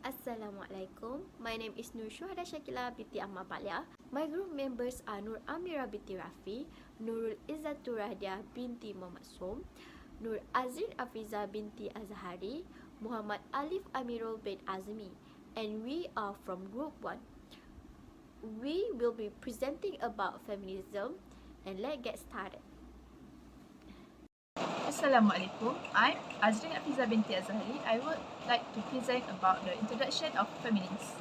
Assalamualaikum. My name is Nur Syuhada Syakila binti Ahmad Balia. My group members are Nur Amira binti Rafi, Nurul Izzatur Rahdiah binti Muhammad Som, Nur Azrin Afiza binti Azhari, Muhammad Alif Amirul bin Azmi, and we are from Group 1. We will be presenting about feminism, and let's get started. Assalamualaikum. I'm Azrin Afiza binti Azhari. I would like to present about the introduction of feminism.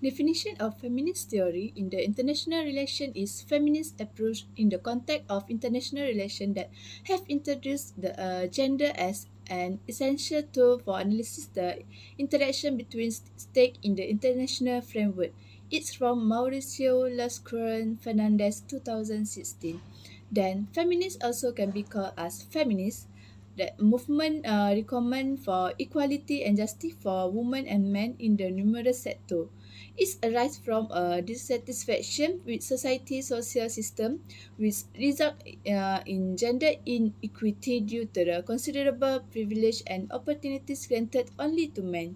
Definition of feminist theory in the international relation is feminist approach in the context of international relation that have introduced the gender as an essential tool for analysis the interaction between states in the international framework. It's from Mauricio Lascurain Fernandez 2016. Then feminists also can be called as feminists. The movement recommend for equality and justice for women and men in the numerous sectors. It arises from a dissatisfaction with society's social system, which result in gender inequity due to the considerable privilege and opportunities granted only to men.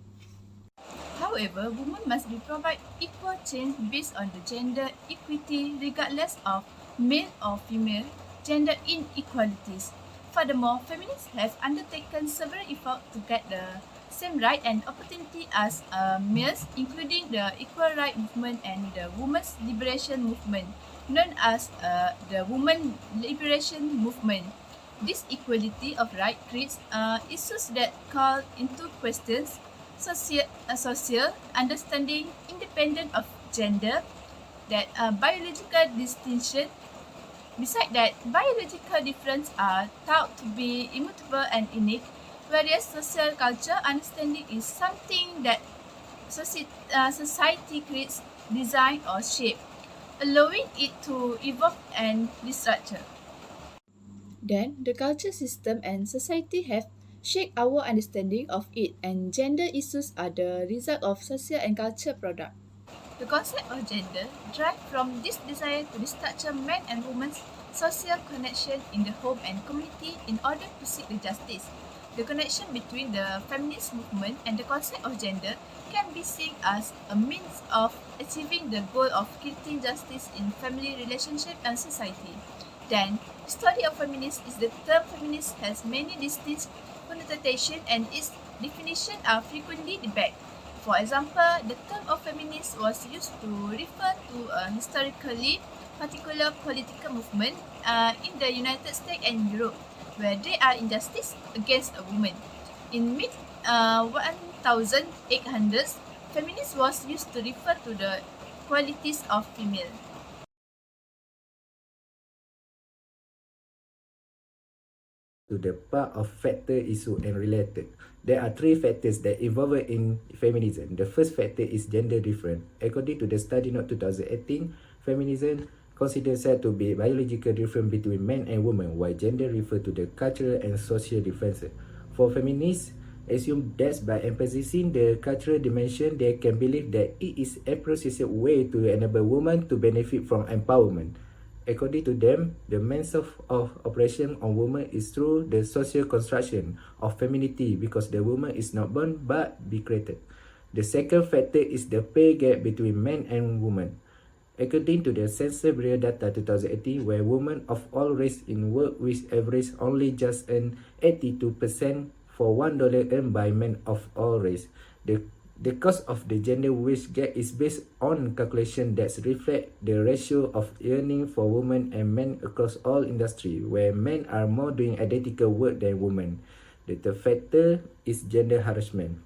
However, women must be provided equal chance based on the gender equity regardless of male or female gender inequalities. Furthermore, feminists have undertaken several efforts to get the same right and opportunity as males, including the Equal Rights Movement and the Women's Liberation Movement, known as the Women Liberation Movement. This equality of right creates issues that call into questions social understanding independent of gender, that biological distinction. Besides that, biological differences are thought to be immutable and innate, whereas social culture understanding is something that society creates, design or shape, allowing it to evolve and restructure. Then, the culture system and society have shaped our understanding of it, and gender issues are the result of social and cultural product. The concept of gender derives from this desire to restructure men and women's social connection in the home and community in order to seek the justice. The connection between the feminist movement and the concept of gender can be seen as a means of achieving the goal of creating justice in family relationship and society. Then, the study of feminist is the term feminist has many distinct connotations and its definition are frequently debated. For example, the term of feminist was used to refer to a historically particular political movement in the United States and Europe, where there are injustice against a woman. In mid 1800s, feminist was used to refer to the qualities of female. To the part of factor, issue and related. There are three factors that involve in feminism. The first factor is gender difference. According to the study note 2018, feminism considers itself to be biological difference between men and women, while gender refers to the cultural and social differences. For feminists, assume that by emphasizing the cultural dimension, they can believe that it is a progressive way to enable women to benefit from empowerment. According to them, the means of oppression on women is through the social construction of femininity because the woman is not born but be created. The second factor is the pay gap between men and women. According to the Census Bureau data 2018, where women of all races in work with average only just earn 82% for $1 earned by men of all races. The cost of the gender wage gap is based on calculation that reflect the ratio of earning for women and men across all industries, where men are more doing identical work than women. The third factor is gender harassment,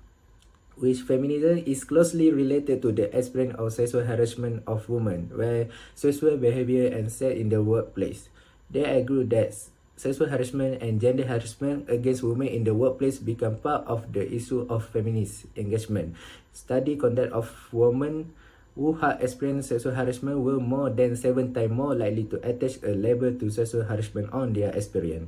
which feminism is closely related to the experience of sexual harassment of women, where sexual behavior and sex in the workplace. They agree that sexual harassment and gender harassment against women in the workplace become part of the issue of feminist engagement. Study conduct of women who have experienced sexual harassment were more than 7 times more likely to attach a label to sexual harassment on their experience.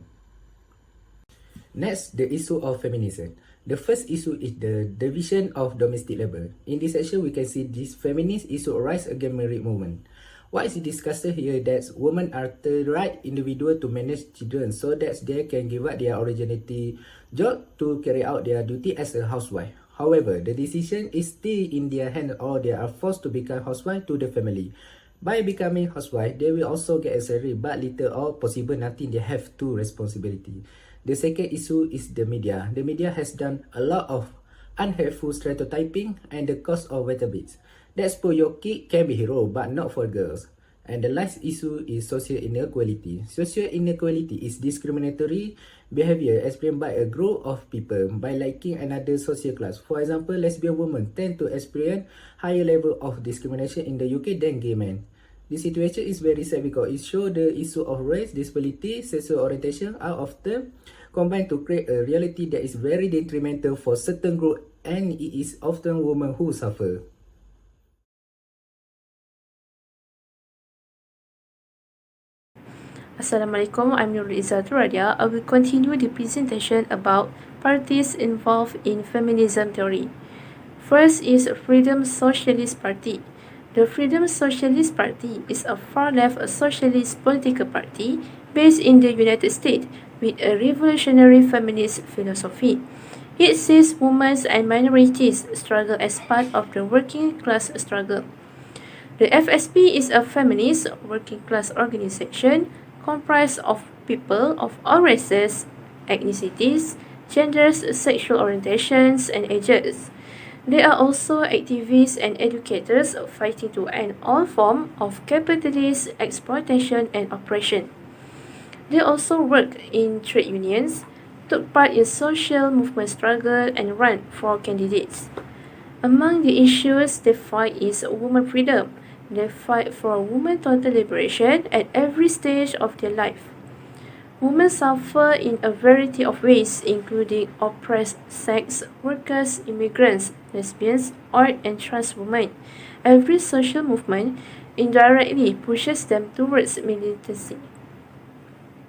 Next, the issue of feminism. The first issue is the division of domestic labor. In this section, we can see this feminist issue arise against married women. What is discussed here that women are the right individual to manage children so that they can give up their originality job to carry out their duty as a housewife. However, the decision is still in their hand or they are forced to become housewife to the family. By becoming housewife, they will also get a salary, but little or possible nothing they have to responsibility. The second issue is the media. The media has done a lot of unhelpful stereotyping and the cause of wetter-beats. That's for your kid can be hero, but not for girls. And the last issue is social inequality. Social inequality is discriminatory behavior explained by a group of people by liking another social class. For example, lesbian women tend to experience higher level of discrimination in the UK than gay men. This situation is very sad because it shows the issue of race, disability, sexual orientation are often combined to create a reality that is very detrimental for certain group, and it is often women who suffer. Assalamualaikum, I'm Nurul Izzatul Radia. I will continue the presentation about parties involved in feminism theory. First is Freedom Socialist Party. The Freedom Socialist Party is a far-left socialist political party based in the United States with a revolutionary feminist philosophy. It sees women and minorities struggle as part of the working class struggle. The FSP is a feminist working class organization comprised of people of all races, ethnicities, genders, sexual orientations, and ages. They are also activists and educators fighting to end all forms of capitalist exploitation and oppression. They also work in trade unions, took part in social movement struggle, and ran for candidates. Among the issues they fight is women freedom. They fight for women's total liberation at every stage of their life. Women suffer in a variety of ways, including oppressed sex workers, immigrants, lesbians, art, and trans women. Every social movement indirectly pushes them towards militancy.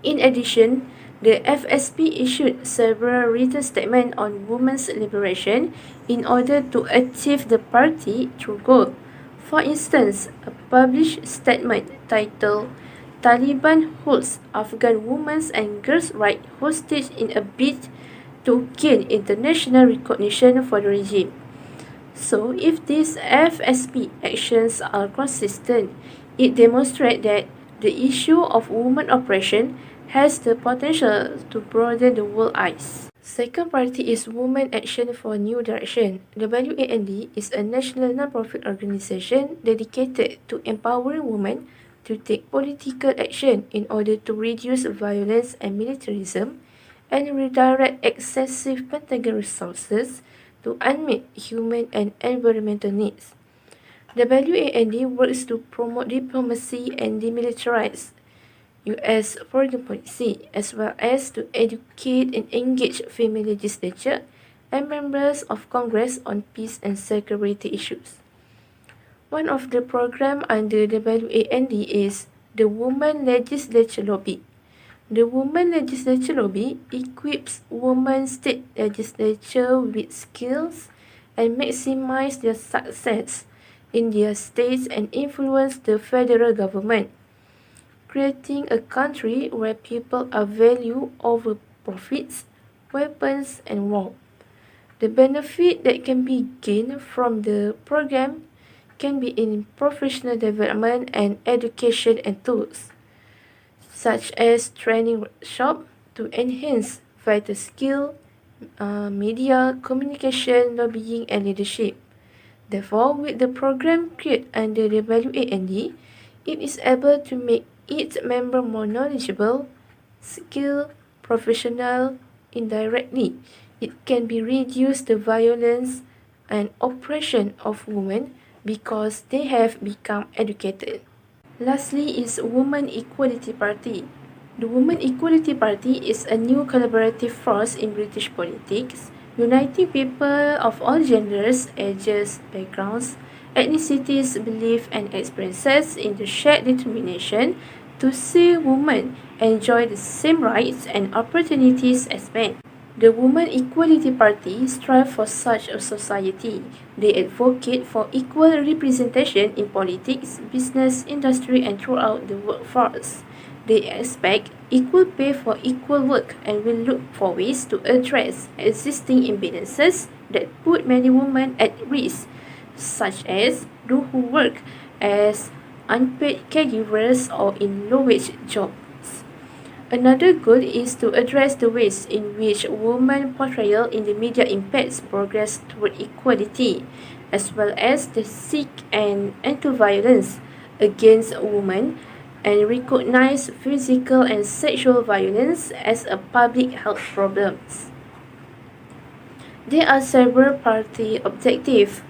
In addition, the FSP issued several written statements on women's liberation in order to achieve the party true goal. For instance, a published statement titled Taliban holds Afghan women's and girls' rights hostage in a bid to gain international recognition for the regime. So, if these FSP actions are consistent, it demonstrates that the issue of women oppression has the potential to broaden the world's eyes. Second party is Women Action for New Direction. The WAND is a national non-profit organization dedicated to empowering women to take political action in order to reduce violence and militarism and redirect excessive Pentagon resources to unmet human and environmental needs. The WAND works to promote diplomacy and demilitarize U.S. foreign policy, as well as to educate and engage female legislature and members of Congress on peace and security issues. One of the programs under the WAND is the Women Legislature Lobby. The Women Legislature Lobby equips women state legislature with skills and maximize their success in their states and influence the federal government, creating a country where people are valued over profits, weapons, and war. The benefit that can be gained from the program can be in professional development and education and tools, such as training workshops to enhance vital skill, media, communication, lobbying, and leadership. Therefore, with the program created under the WAND, it is able to make its members more knowledgeable, skilled, professional. Indirectly, it can be reduce the violence and oppression of women because they have become educated. Lastly is Women Equality Party. The Women Equality Party is a new collaborative force in British politics, uniting people of all genders, ages, backgrounds, ethnicities, beliefs, and experiences in the shared determination to see women enjoy the same rights and opportunities as men. The Women Equality Party strives for such a society. They advocate for equal representation in politics, business, industry, and throughout the workforce. They expect equal pay for equal work and will look for ways to address existing imbalances that put many women at risk, such as those who work as unpaid caregivers or in low-wage jobs. Another goal is to address the ways in which women portrayal in the media impacts progress toward equality, as well as the seek and anti-violence against women and recognize physical and sexual violence as a public health problem. There are several party objectives.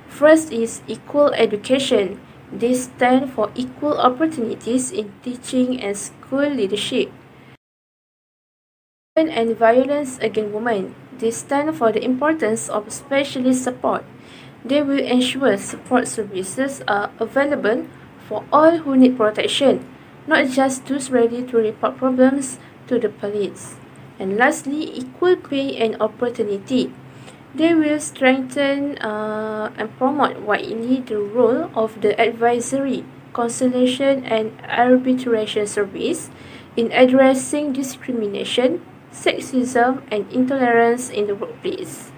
First is equal education. They stand for equal opportunities in teaching and school leadership. And violence against women. They stand for the importance of specialist support. They will ensure support services are available for all who need protection, not just those ready to report problems to the police. And lastly, equal pay and opportunity. They will strengthen and promote widely the role of the advisory, conciliation, and arbitration service in addressing discrimination, sexism, and intolerance in the workplace.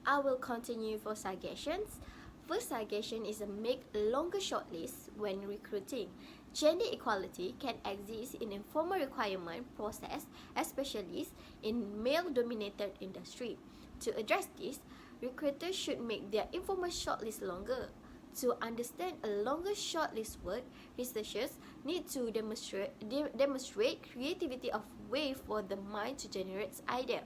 I will continue for suggestions. First suggestion is to make longer shortlists when recruiting. Gender equality can exist in informal requirement process, especially in male-dominated industry. To address this, recruiters should make their informal shortlist longer. To understand a longer shortlist work, researchers need to demonstrate creativity of way for the mind to generate ideas.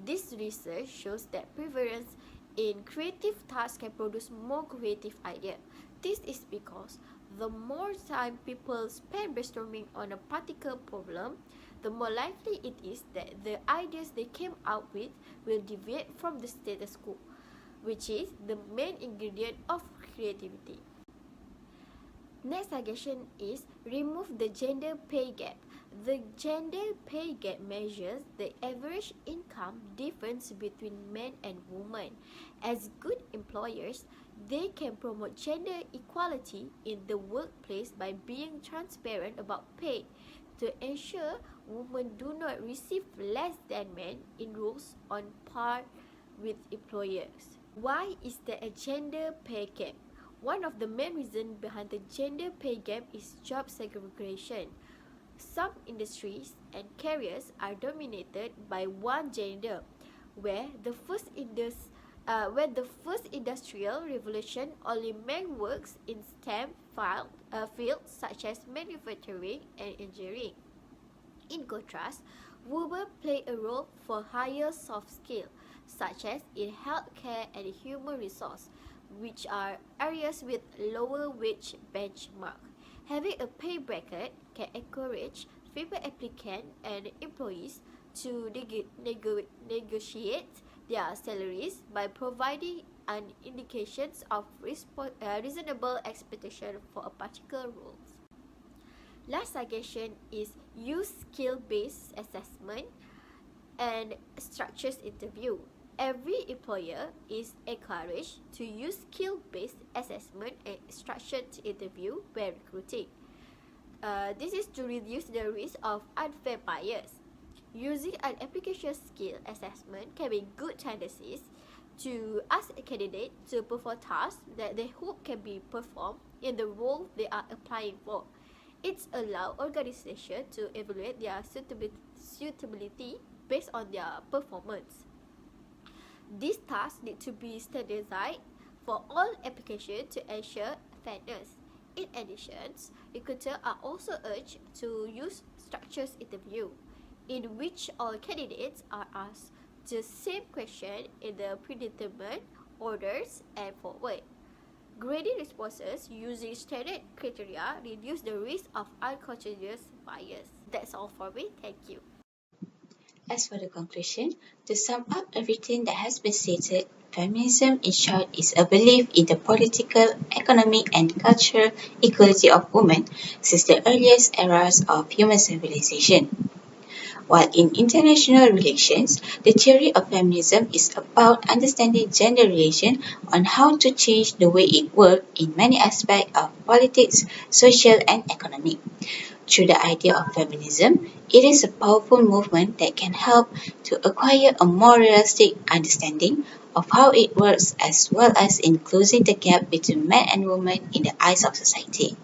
This research shows that preference in creative tasks can produce more creative ideas. This is because the more time people spend brainstorming on a particular problem, the more likely it is that the ideas they came up with will deviate from the status quo, which is the main ingredient of creativity. Next suggestion is remove the gender pay gap. The gender pay gap measures the average income difference between men and women. As good employers, they can promote gender equality in the workplace by being transparent about pay to ensure women do not receive less than men in roles on par with employers. Why is there a gender pay gap? One of the main reasons behind the gender pay gap is job segregation. Some industries and careers are dominated by one gender, where the first industrial revolution only men works in STEM fields such as manufacturing and engineering. In contrast, women play a role for higher soft skills, such as in healthcare and human resource, which are areas with lower wage benchmark. Having a pay bracket can encourage female applicants and employees to negotiate their salaries by providing an indications of reasonable expectation for a particular role. Last suggestion is use skill-based assessment and structured interview. Every employer is encouraged to use skill-based assessment and structured interview when recruiting. This is to reduce the risk of unfair bias. Using an application skill assessment can be good tendencies to ask a candidate to perform tasks that they hope can be performed in the role they are applying for. It allows organizations to evaluate their suitability based on their performance. These tasks need to be standardized for all applications to ensure fairness. In addition, recruiters are also urged to use structured interview, in which all candidates are asked the same question in the predetermined orders and forward. Grading responses using standard criteria reduce the risk of unconscious bias. That's all for me. Thank you. As for the conclusion, to sum up everything that has been stated, feminism in short is a belief in the political, economic and cultural equality of women since the earliest eras of human civilization. While in international relations, the theory of feminism is about understanding gender relation on how to change the way it works in many aspects of politics, social and economic. Through the idea of feminism, it is a powerful movement that can help to acquire a more realistic understanding of how it works as well as in closing the gap between men and women in the eyes of society.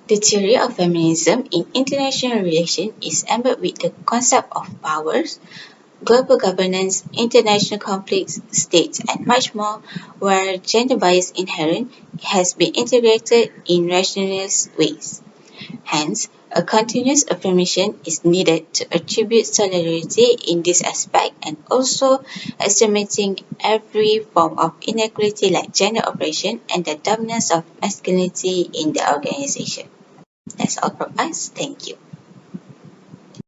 The theory of feminism in international relations is embedded with the concept of powers, global governance, international conflicts, states, and much more, where gender bias inherent has been integrated in rationalist ways. Hence, a continuous affirmation is needed to attribute solidarity in this aspect and also estimating every form of inequality like gender oppression and the dominance of masculinity in the organization. That's all from us. Thank you.